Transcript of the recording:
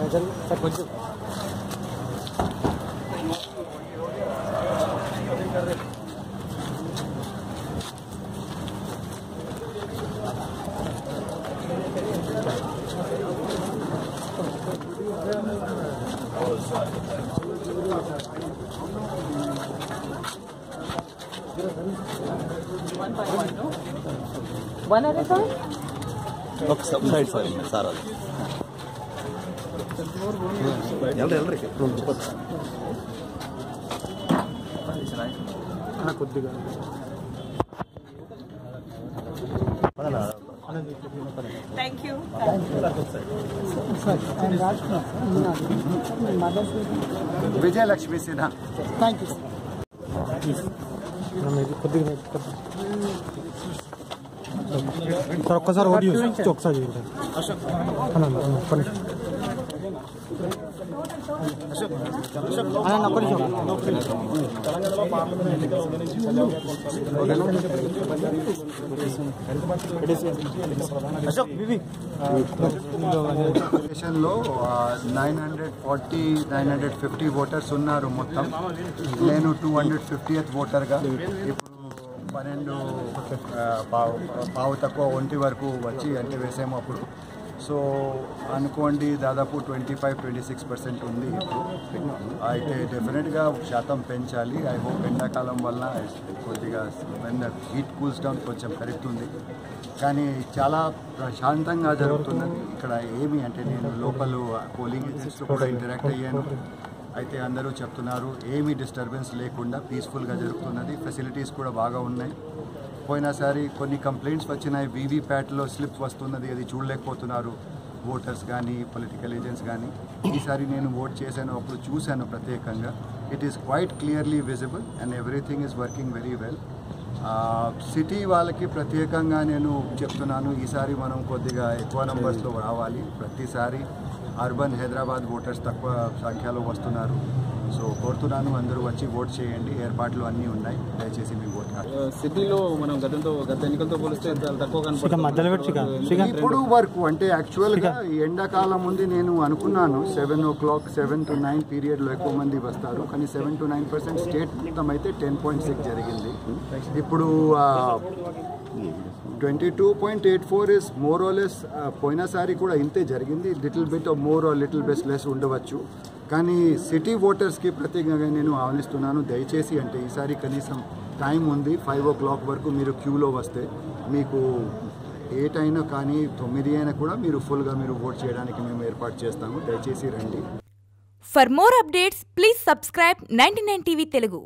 కొంచెం One at a time? Okay, side sir. కొద్దిగా Thank you. Vijayalakshmi Sinha. Thank you కొద్దిగా sir ఒక్కసారి ఓడియో ఒకసారి లో 950 ఓటర్స్ ఉన్నారు మొత్తం. నేను 250th ఓటర్గా ఇప్పుడు 12 పావు తక్కువ 1 వరకు వచ్చి అంటే వేసాము అప్పుడు. సో అనుకోండి దాదాపు 25-26% ఉంది ఇప్పుడు. అయితే డెఫినెట్గా శాతం పెంచాలి. ఐ హోప్ ఎండాకాలం వల్ల కొద్దిగా హీట్ కూల్స్ డౌన్ కొంచెం కరెక్టుంది. కానీ చాలా ప్రశాంతంగా జరుగుతున్నది ఇక్కడ. ఏమి అంటే నేను లోకల్ పోలింగ్ ఏజెంట్స్తో కూడా ఇంటరాక్ట్ అయ్యాను. అయితే అందరూ చెప్తున్నారు ఏమీ డిస్టర్బెన్స్ లేకుండా పీస్ఫుల్గా జరుగుతున్నది. ఫెసిలిటీస్ కూడా బాగా ఉన్నాయి. పోయినసారి కొన్ని కంప్లైంట్స్ వచ్చినాయి, వీవీప్యాట్లో స్లిప్స్ వస్తున్నది, అది చూడలేకపోతున్నారు ఓటర్స్ కానీ పొలిటికల్ ఏజెంట్స్ కానీ. ఈసారి నేను ఓట్ చేశాను, అప్పుడు చూశాను ప్రత్యేకంగా. It is quite clearly visible and everything is working very well. City వాళ్ళకి ప్రత్యేకంగా నేను చెప్తున్నాను, ఈసారి మనం కొద్దిగా ఎక్కువ నంబర్స్లో రావాలి. ప్రతిసారి అర్బన్ హైదరాబాద్ ఓటర్స్ తక్కువ సంఖ్యలో వస్తున్నారు. సో కోరుతున్నాను అందరూ వచ్చి ఓట్ చేయండి. ఏర్పాట్లు అన్నీ ఉన్నాయి, దయచేసి మీ ఓట్ సిటీలో మనం గత ఎన్నికలతో పోలిస్తే తక్కువ కనపడుతుంది. ఇప్పుడు వరకు అంటే యాక్చువల్గా ఈ ఎండాకాలం ఉంది. నేను అనుకున్నాను 7 o'clock 7 to 9 పీరియడ్లో ఎక్కువ మంది వస్తారు, కానీ 7 to 9% స్టేట్ మొత్తం అయితే 10.6 జరిగింది. ఇప్పుడు 22.84 ఇస్ మోర్ ఆర్ లెస్. పోయినసారి కూడా ఇంతే జరిగింది. Little bit more or little bit less ఉండవచ్చు. కానీ సిటీ ఓటర్స్కి ప్రత్యేకంగా నేను ఆహ్వానిస్తున్నాను, దయచేసి అంటే ఈసారి కనీసం టైం ఉంది. 5 o'clock వరకు మీరు క్యూలో వస్తే మీకు 8 అయినా కానీ 9 అయినా కూడా మీరు ఫుల్గా మీరు ఓట్ చేయడానికి మేము ఏర్పాటు చేస్తాము. దయచేసి రండి. For more updates please subscribe 99 TV Telugu.